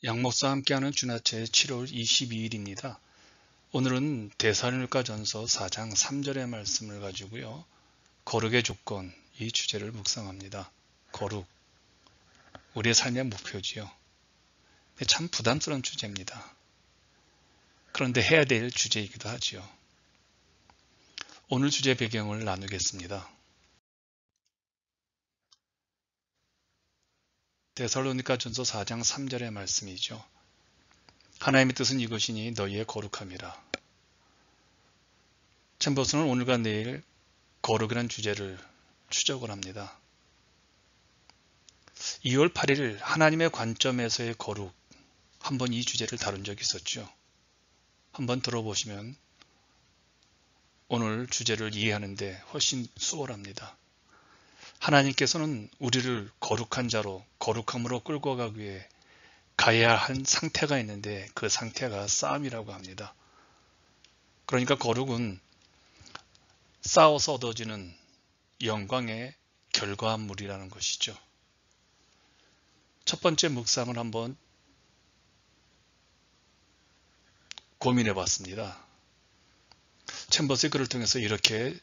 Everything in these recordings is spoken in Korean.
양목사와 함께하는 주나체 7월 22일입니다. 오늘은 데살로니가전서 4장 3절의 말씀을 가지고요. 거룩의 조건, 이 주제를 묵상합니다. 거룩, 우리의 삶의 목표지요. 참 부담스러운 주제입니다. 그런데 해야 될 주제이기도 하지요. 오늘 주제 배경을 나누겠습니다. 데살로니가전서 4장 3절의 말씀이죠. 하나님의 뜻은 이것이니 너희의 거룩함이라. 챔버스는 오늘과 내일 거룩이라는 주제를 추적을 합니다. 2월 8일 하나님의 관점에서의 거룩, 한번 이 주제를 다룬 적이 있었죠. 한번 들어보시면 오늘 주제를 이해하는데 훨씬 수월합니다. 하나님께서는 우리를 거룩한 자로, 거룩함으로 끌고 가기 위해 가야 한 상태가 있는데 그 상태가 싸움이라고 합니다. 그러니까 거룩은 싸워서 얻어지는 영광의 결과물이라는 것이죠. 첫 번째 묵상을 한번 고민해 봤습니다. 챔버스의 글을 통해서 이렇게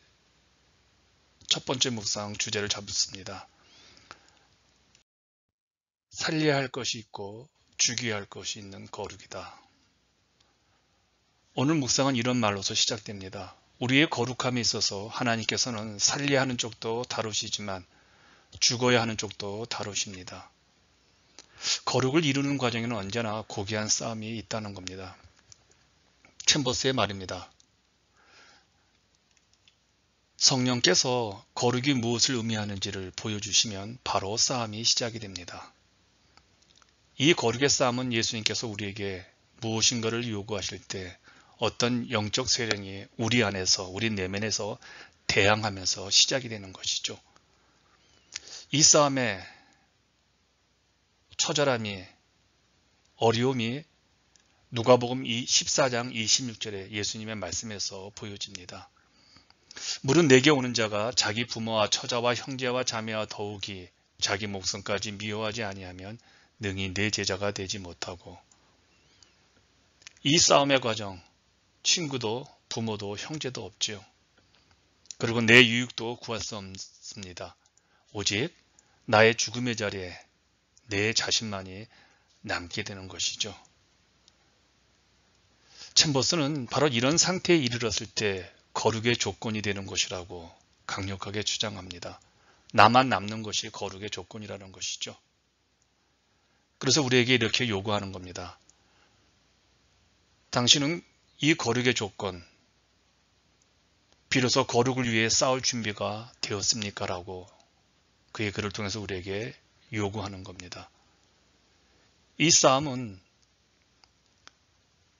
첫 번째 묵상 주제를 잡았습니다. 살려야 할 것이 있고 죽여야 할 것이 있는 거룩이다. 오늘 묵상은 이런 말로서 시작됩니다. 우리의 거룩함에 있어서 하나님께서는 살려야 하는 쪽도 다루시지만 죽어야 하는 쪽도 다루십니다. 거룩을 이루는 과정에는 언제나 고귀한 싸움이 있다는 겁니다. 챔버스의 말입니다. 성령께서 거룩이 무엇을 의미하는지를 보여주시면 바로 싸움이 시작이 됩니다. 이 거룩의 싸움은 예수님께서 우리에게 무엇인가를 요구하실 때 어떤 영적 세력이 우리 안에서, 우리 내면에서 대항하면서 시작이 되는 것이죠. 이 싸움의 처절함이, 어려움이 누가복음 14장 26절에 예수님의 말씀에서 보여집니다. 물은 내게 오는 자가 자기 부모와 처자와 형제와 자매와 더욱이 자기 목숨까지 미워하지 아니하면 능히 내 제자가 되지 못하고. 이 싸움의 과정, 친구도 부모도 형제도 없지요. 그리고 내 유익도 구할 수 없습니다. 오직 나의 죽음의 자리에 내 자신만이 남게 되는 것이죠. 챔버스는 바로 이런 상태에 이르렀을 때 거룩의 조건이 되는 것이라고 강력하게 주장합니다. 나만 남는 것이 거룩의 조건이라는 것이죠. 그래서 우리에게 이렇게 요구하는 겁니다. 당신은 이 거룩의 조건, 비로소 거룩을 위해 싸울 준비가 되었습니까? 라고 그의 글을 통해서 우리에게 요구하는 겁니다. 이 싸움은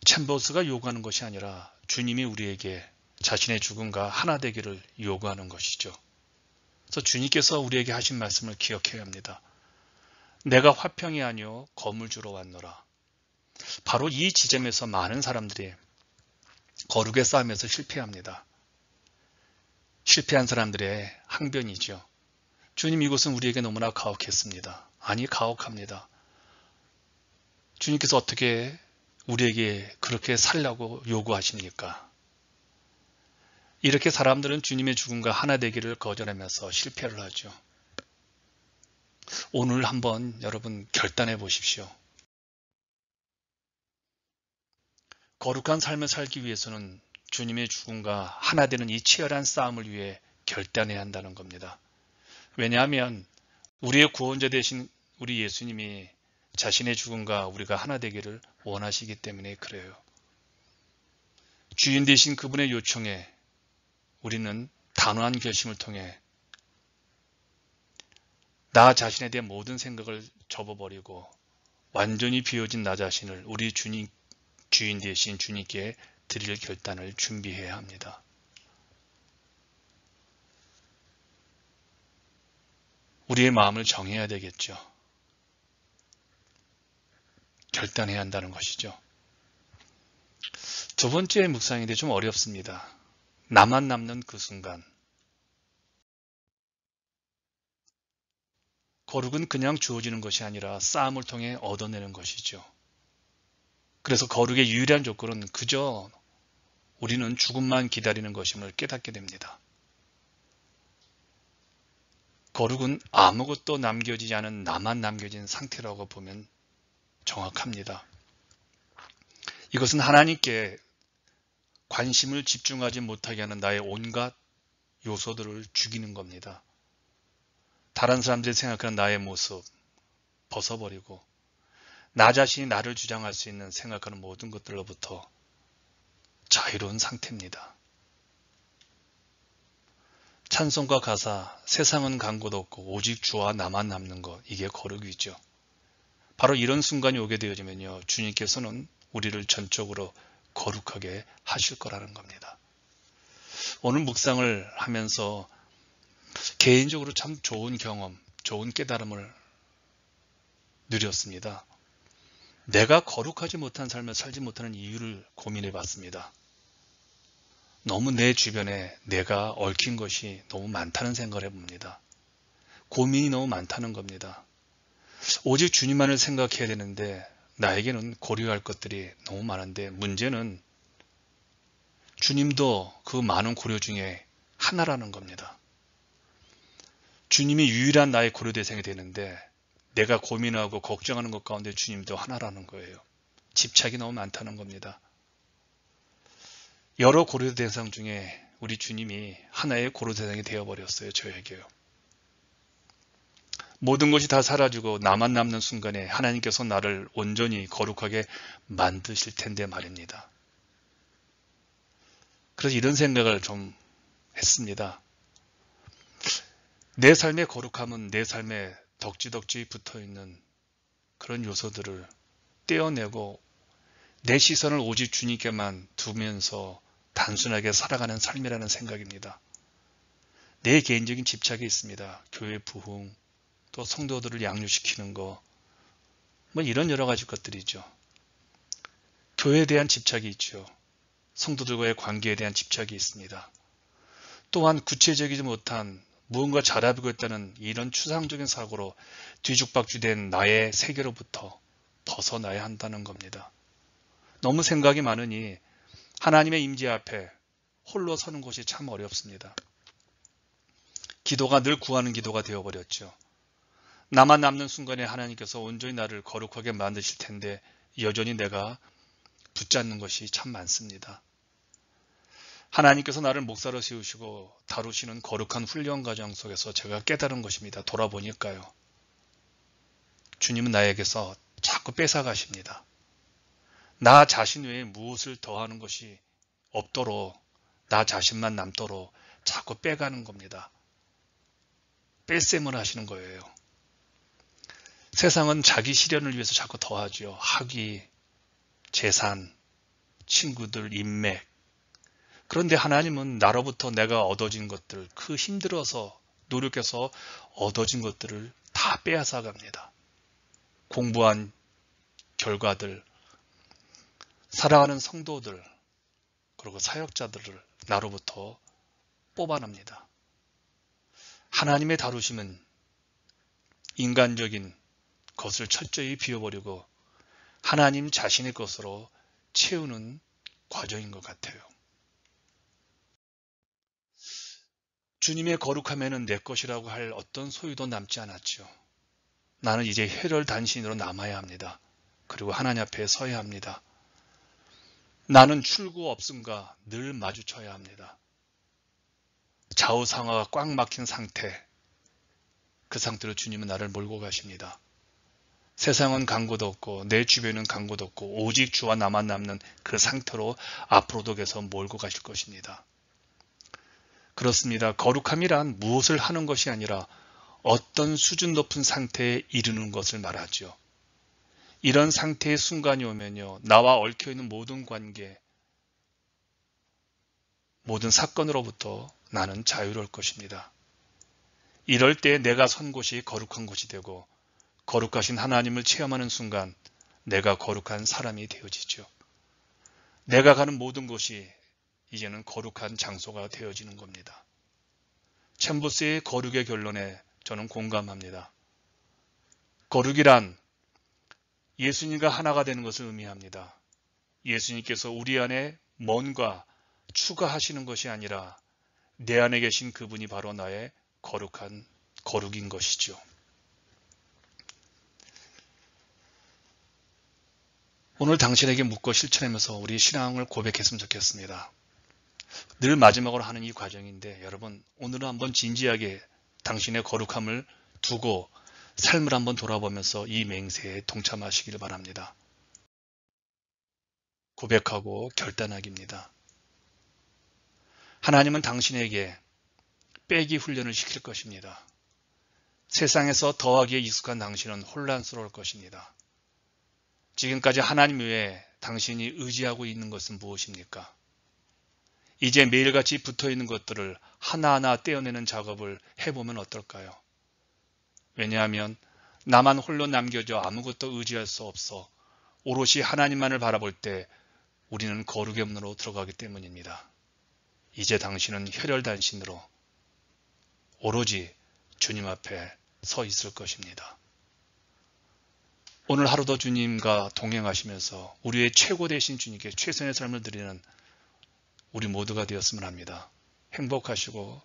챔버스가 요구하는 것이 아니라 주님이 우리에게 자신의 죽음과 하나 되기를 요구하는 것이죠. 그래서 주님께서 우리에게 하신 말씀을 기억해야 합니다. 내가 화평이 아니요 검을 주러 왔노라. 바로 이 지점에서 많은 사람들이 거룩의 싸움에서 실패합니다. 실패한 사람들의 항변이죠. 주님, 이것은 우리에게 너무나 가혹했습니다. 아니, 가혹합니다. 주님께서 어떻게 우리에게 그렇게 살라고 요구하십니까? 이렇게 사람들은 주님의 죽음과 하나 되기를 거절하면서 실패를 하죠. 오늘 한번 여러분 결단해 보십시오. 거룩한 삶을 살기 위해서는 주님의 죽음과 하나 되는 이 치열한 싸움을 위해 결단해야 한다는 겁니다. 왜냐하면 우리의 구원자 되신 우리 예수님이 자신의 죽음과 우리가 하나 되기를 원하시기 때문에 그래요. 주인 되신 그분의 요청에 우리는 단호한 결심을 통해 나 자신에 대한 모든 생각을 접어버리고 완전히 비워진 나 자신을 우리 주인 되신 주님께 드릴 결단을 준비해야 합니다. 우리의 마음을 정해야 되겠죠. 결단해야 한다는 것이죠. 두 번째 묵상인데 좀 어렵습니다. 나만 남는 그 순간. 거룩은 그냥 주어지는 것이 아니라 싸움을 통해 얻어내는 것이죠. 그래서 거룩의 유일한 조건은 그저 우리는 죽음만 기다리는 것임을 깨닫게 됩니다. 거룩은 아무것도 남겨지지 않은 나만 남겨진 상태라고 보면 정확합니다. 이것은 하나님께 관심을 집중하지 못하게 하는 나의 온갖 요소들을 죽이는 겁니다. 다른 사람들이 생각하는 나의 모습 벗어버리고 나 자신이 나를 주장할 수 있는 생각하는 모든 것들로부터 자유로운 상태입니다. 찬송가 가사 세상은 간 곳 없고 오직 주와 나만 남는 것, 이게 거룩이죠. 바로 이런 순간이 오게 되어지면요, 주님께서는 우리를 전적으로 거룩하게 하실 거라는 겁니다. 오늘 묵상을 하면서 개인적으로 참 좋은 경험, 좋은 깨달음을 누렸습니다. 내가 거룩하지 못한 삶을 살지 못하는 이유를 고민해 봤습니다. 너무 내 주변에 내가 얽힌 것이 너무 많다는 생각을 해봅니다. 고민이 너무 많다는 겁니다. 오직 주님만을 생각해야 되는데 나에게는 고려할 것들이 너무 많은데 문제는 주님도 그 많은 고려 중에 하나라는 겁니다. 주님이 유일한 나의 고려 대상이 되는데 내가 고민하고 걱정하는 것 가운데 주님도 하나라는 거예요. 집착이 너무 많다는 겁니다. 여러 고려 대상 중에 우리 주님이 하나의 고려 대상이 되어버렸어요. 저에게요. 모든 것이 다 사라지고 나만 남는 순간에 하나님께서 나를 온전히 거룩하게 만드실 텐데 말입니다. 그래서 이런 생각을 좀 했습니다. 내 삶의 거룩함은 내 삶에 덕지덕지 붙어있는 그런 요소들을 떼어내고 내 시선을 오직 주님께만 두면서 단순하게 살아가는 삶이라는 생각입니다. 내 개인적인 집착이 있습니다. 교회 부흥, 또 성도들을 양육시키는 거, 뭐 이런 여러 가지 것들이죠. 교회에 대한 집착이 있죠. 성도들과의 관계에 대한 집착이 있습니다. 또한 구체적이지 못한 무언가 잘하고있다는 이런 추상적인 사고로 뒤죽박죽된 나의 세계로부터 벗어나야 한다는 겁니다. 너무 생각이 많으니 하나님의 임재 앞에 홀로 서는 것이 참 어렵습니다. 기도가 늘 구하는 기도가 되어버렸죠. 나만 남는 순간에 하나님께서 온전히 나를 거룩하게 만드실 텐데 여전히 내가 붙잡는 것이 참 많습니다. 하나님께서 나를 목사로 세우시고 다루시는 거룩한 훈련 과정 속에서 제가 깨달은 것입니다. 돌아보니까요. 주님은 나에게서 자꾸 뺏어가십니다. 나 자신 외에 무엇을 더하는 것이 없도록 나 자신만 남도록 자꾸 빼가는 겁니다. 뺄셈을 하시는 거예요. 세상은 자기 실현을 위해서 자꾸 더하죠. 학위, 재산, 친구들, 인맥. 그런데 하나님은 나로부터 내가 얻어진 것들, 그 힘들어서 노력해서 얻어진 것들을 다 빼앗아 갑니다. 공부한 결과들, 사랑하는 성도들, 그리고 사역자들을 나로부터 뽑아냅니다. 하나님의 다루심은 인간적인 것을 철저히 비워버리고 하나님 자신의 것으로 채우는 과정인 것 같아요. 주님의 거룩함에는 내 것이라고 할 어떤 소유도 남지 않았죠. 나는 이제 혈혈단신으로 남아야 합니다. 그리고 하나님 앞에 서야 합니다. 나는 출구 없음과 늘 마주쳐야 합니다. 좌우상하가 꽉 막힌 상태, 그 상태로 주님은 나를 몰고 가십니다. 세상은 간 곳 없고 내 주변은 간 곳 없고 오직 주와 나만 남는 그 상태로 앞으로도 계속 몰고 가실 것입니다. 그렇습니다. 거룩함이란 무엇을 하는 것이 아니라 어떤 수준 높은 상태에 이르는 것을 말하죠. 이런 상태의 순간이 오면요, 나와 얽혀있는 모든 관계, 모든 사건으로부터 나는 자유로울 것입니다. 이럴 때 내가 선 곳이 거룩한 곳이 되고 거룩하신 하나님을 체험하는 순간 내가 거룩한 사람이 되어지죠. 내가 가는 모든 곳이 이제는 거룩한 장소가 되어지는 겁니다. 챔버스의 거룩의 결론에 저는 공감합니다. 거룩이란 예수님과 하나가 되는 것을 의미합니다. 예수님께서 우리 안에 뭔가 추가하시는 것이 아니라 내 안에 계신 그분이 바로 나의 거룩인 것이죠. 오늘 당신에게 묻고 실천하면서 우리 신앙을 고백했으면 좋겠습니다. 늘 마지막으로 하는 이 과정인데 여러분 오늘은 한번 진지하게 당신의 거룩함을 두고 삶을 한번 돌아보면서 이 맹세에 동참하시기를 바랍니다. 고백하고 결단하기입니다. 하나님은 당신에게 빼기 훈련을 시킬 것입니다. 세상에서 더하기에 익숙한 당신은 혼란스러울 것입니다. 지금까지 하나님 외에 당신이 의지하고 있는 것은 무엇입니까? 이제 매일같이 붙어있는 것들을 하나하나 떼어내는 작업을 해보면 어떨까요? 왜냐하면 나만 홀로 남겨져 아무것도 의지할 수 없어 오롯이 하나님만을 바라볼 때 우리는 거룩의 문으로 들어가기 때문입니다. 이제 당신은 혈혈단신으로 오로지 주님 앞에 서 있을 것입니다. 오늘 하루도 주님과 동행하시면서 우리의 최고 되신 주님께 최선의 삶을 드리는 우리 모두가 되었으면 합니다. 행복하시고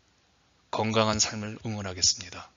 건강한 삶을 응원하겠습니다.